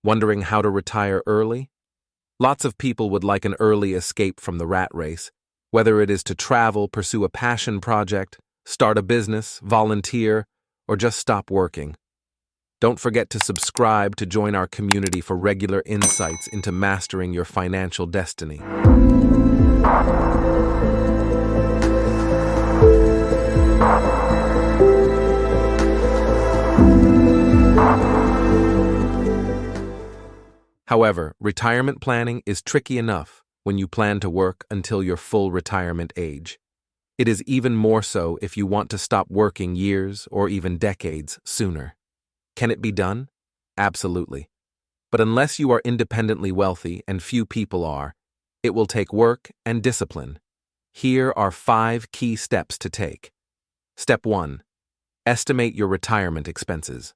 Wondering how to retire early? Lots of people would like an early escape from the rat race, whether it is to travel, pursue a passion project, start a business, volunteer, or just stop working. Don't forget to subscribe to join our community for regular insights into mastering your financial destiny. However, retirement planning is tricky enough when you plan to work until your full retirement age. It is even more so if you want to stop working years or even decades sooner. Can it be done? Absolutely. But unless you are independently wealthy, and few people are, it will take work and discipline. Here are 5 key steps to take. Step 1. Estimate your retirement expenses.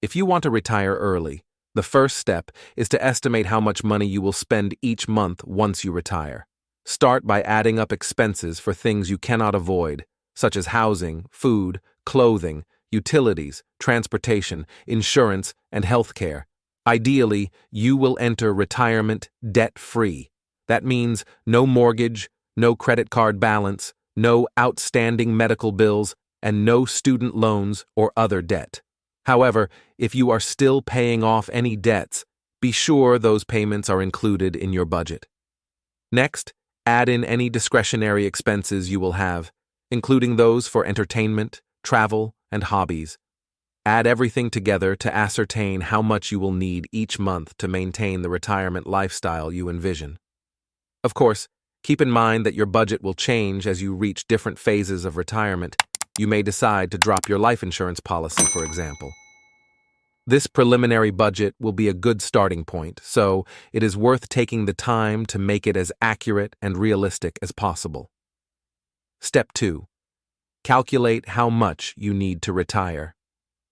If you want to retire early, the first step is to estimate how much money you will spend each month once you retire. Start by adding up expenses for things you cannot avoid, such as housing, food, clothing, utilities, transportation, insurance, and healthcare. Ideally, you will enter retirement debt-free. That means no mortgage, no credit card balance, no outstanding medical bills, and no student loans or other debt. However, if you are still paying off any debts, be sure those payments are included in your budget. Next, add in any discretionary expenses you will have, including those for entertainment, travel, and hobbies. Add everything together to ascertain how much you will need each month to maintain the retirement lifestyle you envision. Of course, keep in mind that your budget will change as you reach different phases of retirement. You may decide to drop your life insurance policy, for example. This preliminary budget will be a good starting point, so it is worth taking the time to make it as accurate and realistic as possible. Step 2. Calculate how much you need to retire.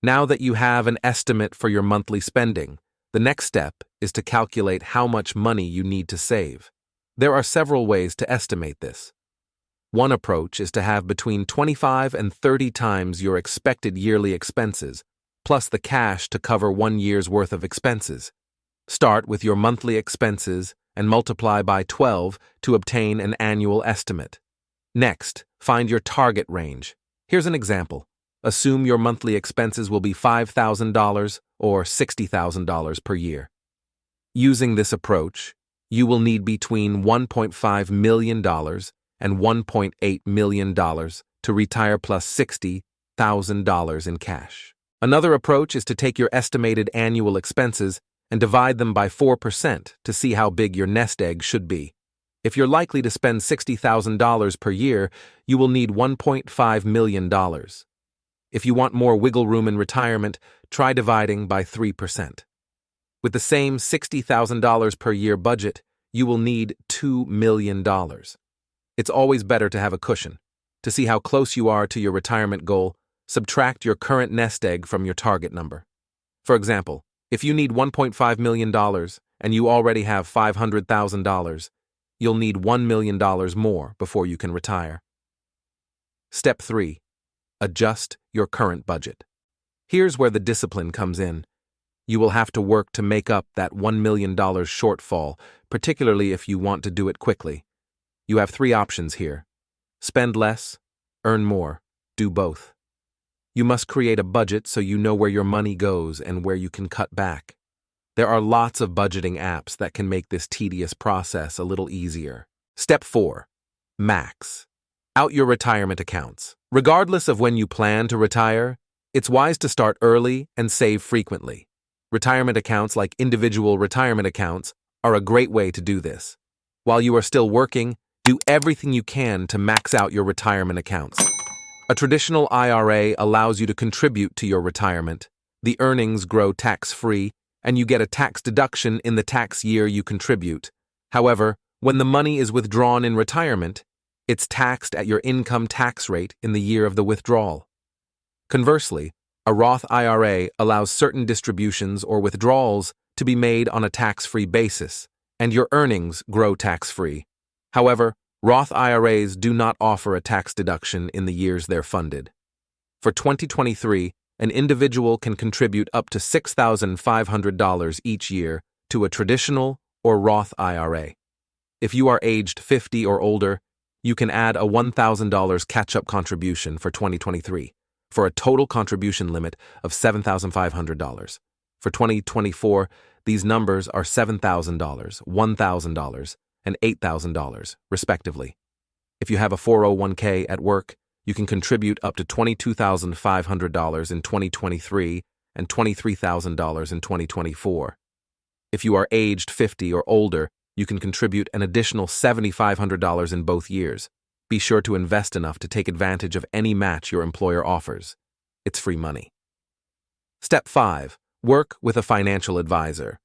Now that you have an estimate for your monthly spending, the next step is to calculate how much money you need to save. There are several ways to estimate this. One approach is to have between 25 and 30 times your expected yearly expenses, plus the cash to cover 1 year's worth of expenses. Start with your monthly expenses and multiply by 12 to obtain an annual estimate. Next, find your target range. Here's an example. Assume your monthly expenses will be $5,000 or $60,000 per year. Using this approach, you will need between $1.5 million and $1.8 million to retire plus $60,000 in cash. Another approach is to take your estimated annual expenses and divide them by 4% to see how big your nest egg should be. If you're likely to spend $60,000 per year, you will need $1.5 million. If you want more wiggle room in retirement, try dividing by 3%. With the same $60,000 per year budget, you will need $2 million. It's always better to have a cushion. To see how close you are to your retirement goal, subtract your current nest egg from your target number. For example, if you need $1.5 million and you already have $500,000, you'll need $1 million more before you can retire. Step 3. Adjust your current budget. Here's where the discipline comes in. You will have to work to make up that $1 million shortfall, particularly if you want to do it quickly. You have 3 options here. Spend less, earn more, do both. You must create a budget so you know where your money goes and where you can cut back. There are lots of budgeting apps that can make this tedious process a little easier. Step 4. Max out your retirement accounts. Regardless of when you plan to retire, it's wise to start early and save frequently. Retirement accounts like individual retirement accounts are a great way to do this. While you are still working, do everything you can to max out your retirement accounts. A traditional IRA allows you to contribute to your retirement. The earnings grow tax-free, and you get a tax deduction in the tax year you contribute. However, when the money is withdrawn in retirement, it's taxed at your income tax rate in the year of the withdrawal. Conversely, a Roth IRA allows certain distributions or withdrawals to be made on a tax-free basis, and your earnings grow tax-free. However, Roth IRAs do not offer a tax deduction in the years they're funded. For 2023, An individual can contribute up to $6,500 each year to a traditional or Roth IRA. If you are aged 50 or older, you can add a $1,000 catch-up contribution for 2023, for a total contribution limit of $7,500. For 2024, these numbers are $7,000, $1,000, and $8,000, respectively. If you have a 401k at work, you can contribute up to $22,500 in 2023 and $23,000 in 2024. If you are aged 50 or older, you can contribute an additional $7,500 in both years. Be sure to invest enough to take advantage of any match your employer offers. It's free money. Step 5. Work with a financial advisor.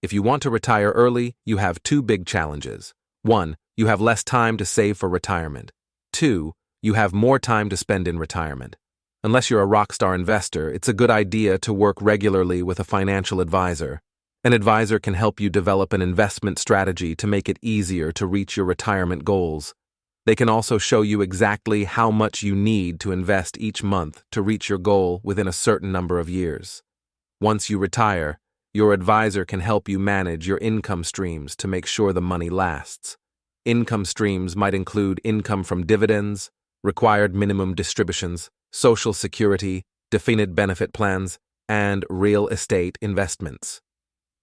If you want to retire early, you have two big challenges. 1. You have less time to save for retirement. 2. You have more time to spend in retirement. Unless you're a rockstar investor, it's a good idea to work regularly with a financial advisor. An advisor can help you develop an investment strategy to make it easier to reach your retirement goals. They can also show you exactly how much you need to invest each month to reach your goal within a certain number of years. Once you retire, your advisor can help you manage your income streams to make sure the money lasts. Income streams might include income from dividends, required minimum distributions, Social Security, defined benefit plans, and real estate investments.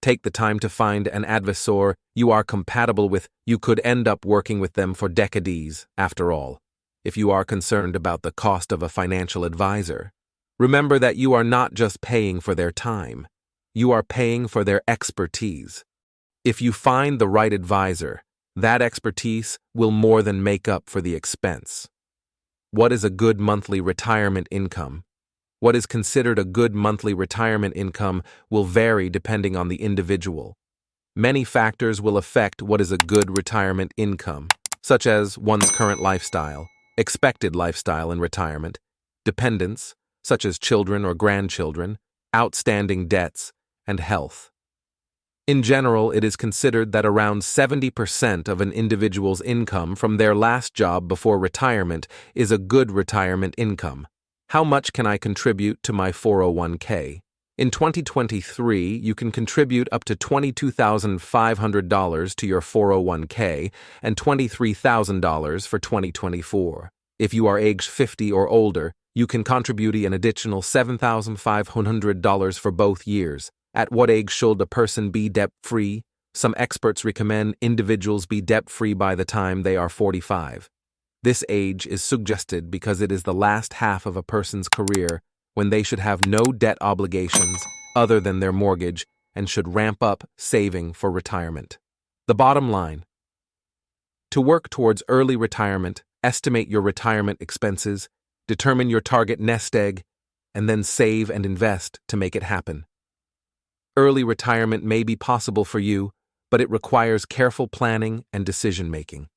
Take the time to find an advisor you are compatible with. You could end up working with them for decades, after all. If you are concerned about the cost of a financial advisor, remember that you are not just paying for their time. You are paying for their expertise. If you find the right advisor, that expertise will more than make up for the expense. What is a good monthly retirement income? What is considered a good monthly retirement income will vary depending on the individual. Many factors will affect what is a good retirement income, such as one's current lifestyle, expected lifestyle in retirement, dependents, such as children or grandchildren, outstanding debts, and health. In general, it is considered that around 70% of an individual's income from their last job before retirement is a good retirement income. How much can I contribute to my 401k? In 2023, you can contribute up to $22,500 to your 401k and $23,000 for 2024. If you are aged 50 or older, you can contribute an additional $7,500 for both years. At what age should a person be debt-free? Some experts recommend individuals be debt-free by the time they are 45. This age is suggested because it is the last half of a person's career when they should have no debt obligations other than their mortgage and should ramp up saving for retirement. The bottom line: to work towards early retirement, estimate your retirement expenses, determine your target nest egg, and then save and invest to make it happen. Early retirement may be possible for you, but it requires careful planning and decision-making.